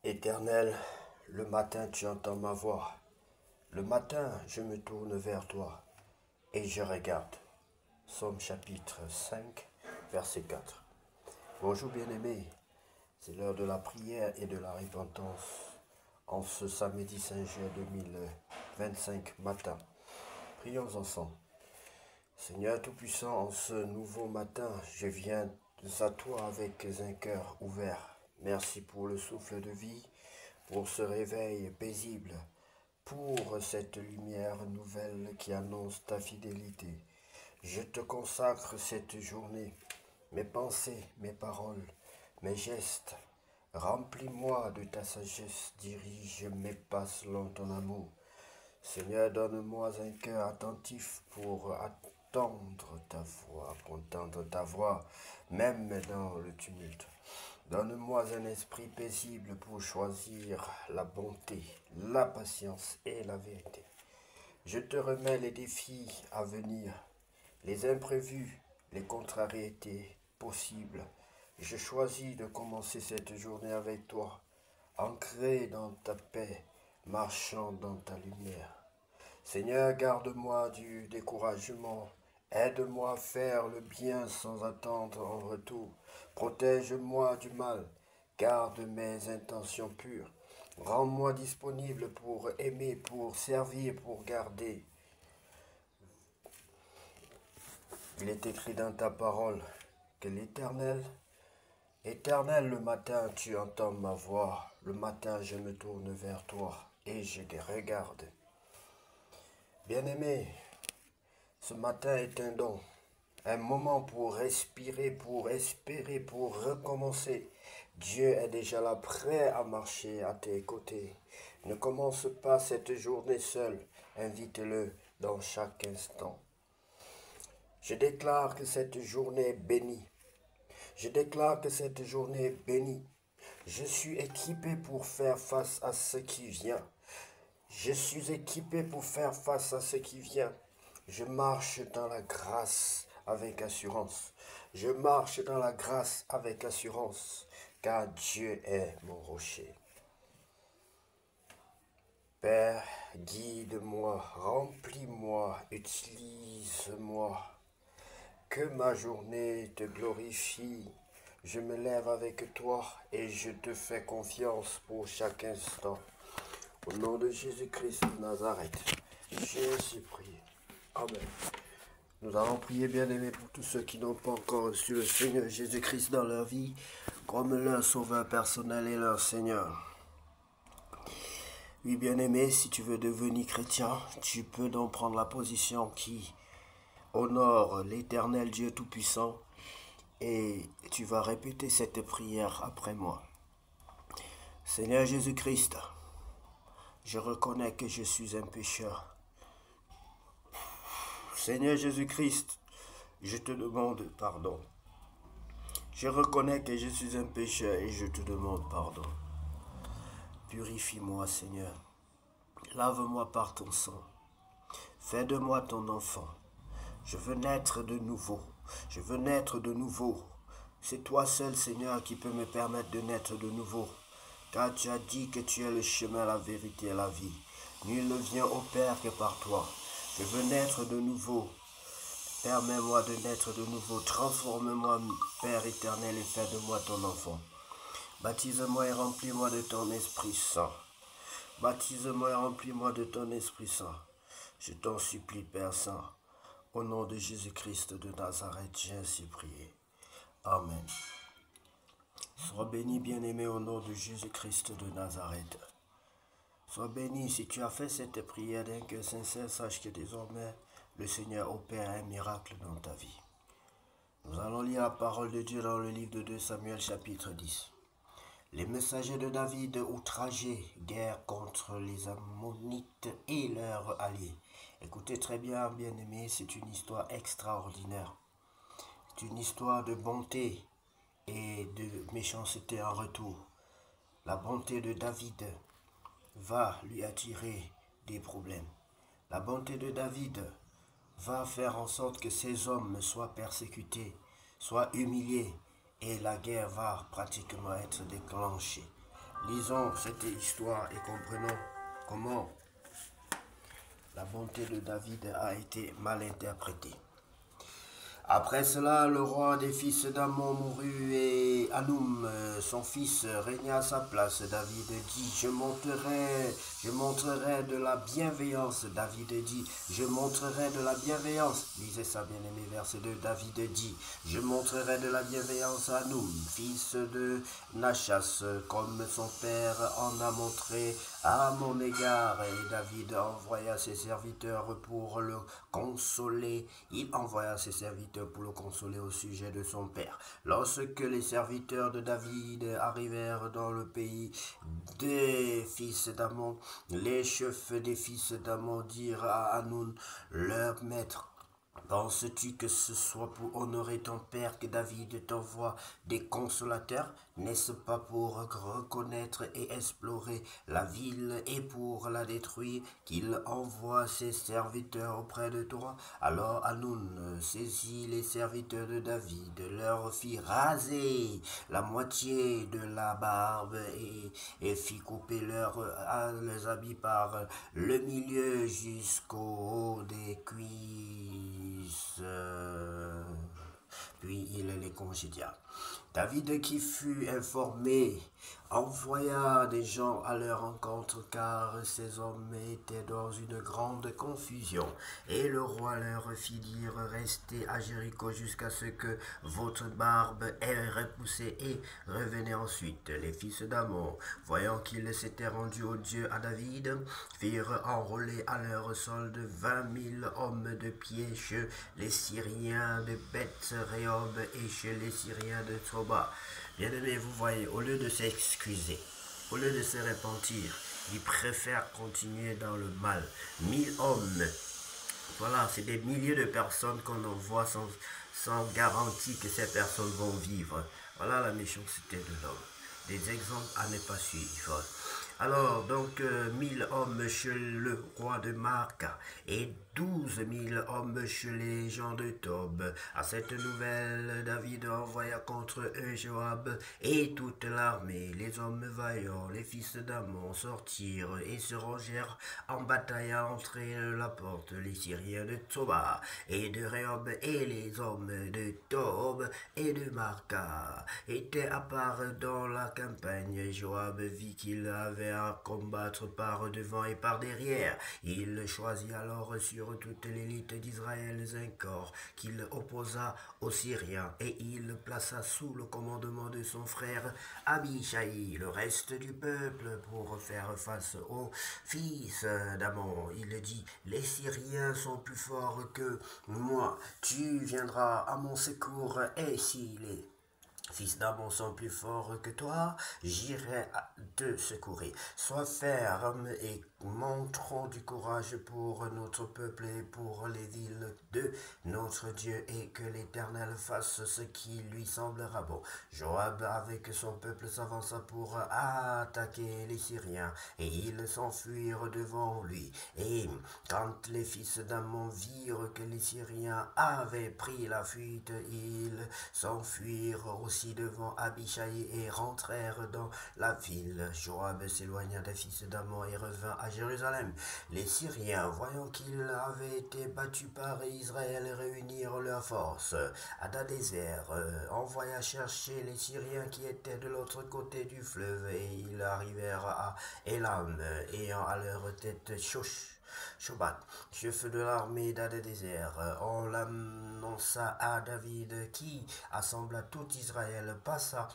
Éternel, le matin tu entends ma voix. Le matin je me tourne vers toi et je regarde. Psaume chapitre 5, verset 4. Bonjour bien-aimés, c'est l'heure de la prière et de la repentance en ce samedi 5 juin 2025 matin. Prions ensemble. Seigneur Tout-Puissant, en ce nouveau matin, je viens à toi avec un cœur ouvert. Merci pour le souffle de vie, pour ce réveil paisible, pour cette lumière nouvelle qui annonce ta fidélité. Je te consacre cette journée, mes pensées, mes paroles, mes gestes. Remplis-moi de ta sagesse, dirige mes pas selon ton amour. Seigneur, donne-moi un cœur attentif pour entendre ta voix, même dans le tumulte. Donne-moi un esprit paisible pour choisir la bonté, la patience et la vérité. Je te remets les défis à venir, les imprévus, les contrariétés possibles. Je choisis de commencer cette journée avec toi, ancré dans ta paix, marchant dans ta lumière. Seigneur, garde-moi du découragement. Aide-moi à faire le bien sans attendre en retour. Protège-moi du mal. Garde mes intentions pures. Rends-moi disponible pour aimer, pour servir, pour garder. Il est écrit dans ta parole que l'Éternel, le matin tu entends ma voix. Le matin je me tourne vers toi et je te regarde. Bien-aimé, ce matin est un don, un moment pour respirer, pour espérer, pour recommencer. Dieu est déjà là, prêt à marcher à tes côtés. Ne commence pas cette journée seul, invite-le dans chaque instant. Je déclare que cette journée est bénie. Je déclare que cette journée est bénie. Je suis équipé pour faire face à ce qui vient. Je suis équipé pour faire face à ce qui vient. Je marche dans la grâce avec assurance. Je marche dans la grâce avec assurance, car Dieu est mon rocher. Père, guide-moi, remplis-moi, utilise-moi. Que ma journée te glorifie. Je me lève avec toi et je te fais confiance pour chaque instant. Au nom de Jésus-Christ de Nazareth, Jésus prie. Amen. Nous allons prier, bien-aimés, pour tous ceux qui n'ont pas encore reçu le Seigneur Jésus-Christ dans leur vie, comme leur sauveur personnel et leur Seigneur. Oui, bien-aimé, si tu veux devenir chrétien, tu peux donc prendre la position qui honore l'Éternel Dieu Tout-Puissant et tu vas répéter cette prière après moi. Seigneur Jésus-Christ, je reconnais que je suis un pécheur. Seigneur Jésus-Christ, je te demande pardon. Je reconnais que je suis un pécheur et je te demande pardon. Purifie-moi, Seigneur. Lave-moi par ton sang. Fais de moi ton enfant. Je veux naître de nouveau. Je veux naître de nouveau. C'est toi seul, Seigneur, qui peux me permettre de naître de nouveau. Car tu as dit que tu es le chemin, la vérité et la vie. Nul ne vient au Père que par toi. Je veux naître de nouveau. Permets-moi de naître de nouveau. Transforme-moi, Père éternel, et fais de moi ton enfant. Baptise-moi et remplis-moi de ton Esprit Saint. Baptise-moi et remplis-moi de ton Esprit Saint. Je t'en supplie, Père Saint. Au nom de Jésus-Christ de Nazareth, j'ai ainsi prié. Amen. Sois béni, bien-aimé, au nom de Jésus-Christ de Nazareth. Sois béni, si tu as fait cette prière d'un cœur sincère, sache que désormais, le Seigneur opère un miracle dans ta vie. Nous allons lire la parole de Dieu dans le livre de 2 Samuel chapitre 10. Les messagers de David outragés guerre contre les Ammonites et leurs alliés. Écoutez très bien, bien-aimés, c'est une histoire extraordinaire. C'est une histoire de bonté et de méchanceté en retour. La bonté de David va lui attirer des problèmes. La bonté de David va faire en sorte que ces hommes soient persécutés, soient humiliés, et la guerre va pratiquement être déclenchée. Lisons cette histoire et comprenons comment la bonté de David a été mal interprétée. Après cela, le roi des fils d'Ammon mourut et Hanoum, son fils, régna à sa place. David dit, je montrerai de la bienveillance. David dit, je montrerai de la bienveillance. Lisez ça, bien-aimé, verset 2. David dit, je montrerai de la bienveillance à Hanoum, fils de Nachas, comme son père en a montré à mon égard. Et David envoya ses serviteurs pour le consoler. Il envoya ses serviteurs pour le consoler au sujet de son père. Lorsque les serviteurs de David arrivèrent dans le pays des fils d'Ammon, les chefs des fils d'Ammon dirent à Hanoun, leur maître, penses-tu que ce soit pour honorer ton père que David t'envoie des consolateurs? N'est-ce pas pour reconnaître et explorer la ville et pour la détruire qu'il envoie ses serviteurs auprès de toi? Alors Hanoun saisit les serviteurs de David, leur fit raser la moitié de la barbe et fit couper leurs habits par le milieu jusqu'au haut des cuisses. Puis il les congédia. David, qui fut informé, envoya des gens à leur rencontre, car ces hommes étaient dans une grande confusion. Et le roi leur fit dire, restez à Jéricho jusqu'à ce que votre barbe ait repoussé et revenez ensuite. Les fils d'Ammon, voyant qu'ils s'étaient rendus au Dieu à David, firent enrôler à leur solde 20 000 hommes de pied chez les Syriens de Beth-Rehob et chez les Syriens de Toba. Bien-aimés, vous voyez, au lieu de s'excuser, au lieu de se repentir, ils préfèrent continuer dans le mal. 1000 hommes, voilà, c'est des milliers de personnes qu'on envoie sans garantie que ces personnes vont vivre. Voilà la méchanceté de l'homme. Des exemples à ne pas suivre. Alors, donc, 1000 hommes chez le roi de Marca et 12 000 hommes chez les gens de Tob. À cette nouvelle, David envoya contre eux Joab et toute l'armée. Les hommes vaillants, les fils d'Ammon, sortirent et se rangèrent en bataille à l'entrée de la porte. Les Syriens de Toba et de Rehob et les hommes de Tob et de Marca étaient à part dans la campagne. Joab vit qu'il avait à combattre par devant et par derrière. Il choisit alors sur toute l'élite d'Israël un corps qu'il opposa aux Syriens et il plaça sous le commandement de son frère Abishai le reste du peuple pour faire face aux fils d'Ammon. Il dit, les Syriens sont plus forts que moi, tu viendras à mon secours et si les fils d'Ammon sont plus forts que toi, j'irai te secourir. Sois ferme et montrons du courage pour notre peuple et pour les villes de notre Dieu, et que l'Éternel fasse ce qui lui semblera bon. Joab avec son peuple s'avança pour attaquer les Syriens, et ils s'enfuirent devant lui. Et quand les fils d'Ammon virent que les Syriens avaient pris la fuite, ils s'enfuirent aussi devant Abishai et rentrèrent dans la ville. Joab s'éloigna des fils d'Ammon et revint à Jérusalem. Les Syriens, voyant qu'ils avaient été battus par Israël, réunirent leurs forces. Hadadézer envoya chercher les Syriens qui étaient de l'autre côté du fleuve, et ils arrivèrent à Élam, ayant à leur tête Shobat, chef de l'armée d'Hadadézer. On l'annonça à David, qui assembla tout Israël, passa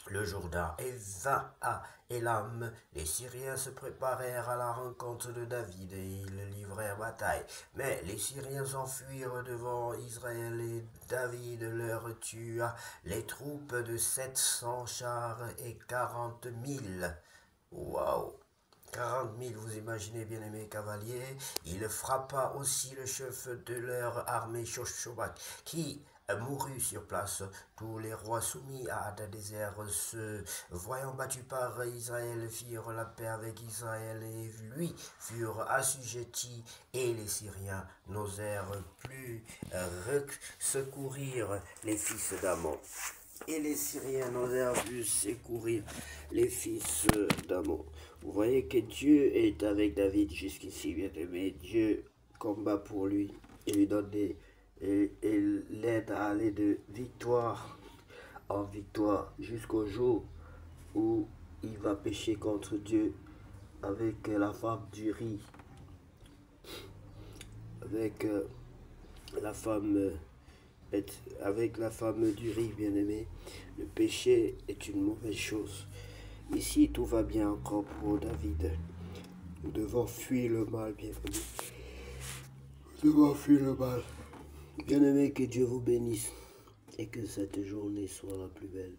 le Jourdain et vint à Élam. Les Syriens se préparèrent à la rencontre de David et ils livrèrent bataille. Mais les Syriens s'enfuirent devant Israël et David leur tua les troupes de 700 chars et 40 000. Waouh! 40 000, vous imaginez, bien-aimés cavaliers. Il frappa aussi le chef de leur armée, Shoshobak, qui mourut sur place. Tous les rois soumis à Hadadézer, se voyant battus par Israël, firent la paix avec Israël et lui furent assujettis, et les Syriens n'osèrent plus secourir les fils d'Ammon. et les Syriens n'osèrent plus secourir les fils d'Amon. Vous voyez que Dieu est avec David jusqu'ici, bien aimé. Dieu combat pour lui et lui donne et l'aide à aller de victoire en victoire jusqu'au jour où il va pécher contre Dieu avec la femme d'Uri, avec la femme avec la femme d'Uri, bien-aimé. Le péché est une mauvaise chose. Ici, tout va bien encore pour David. Nous devons fuir le mal, bien-aimé. Nous devons fuir le mal. Bien-aimé, que Dieu vous bénisse et que cette journée soit la plus belle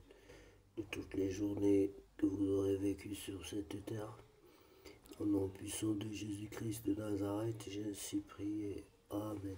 de toutes les journées que vous aurez vécues sur cette terre. Au nom puissant de Jésus-Christ de Nazareth, j'ai ainsi prié. Amen.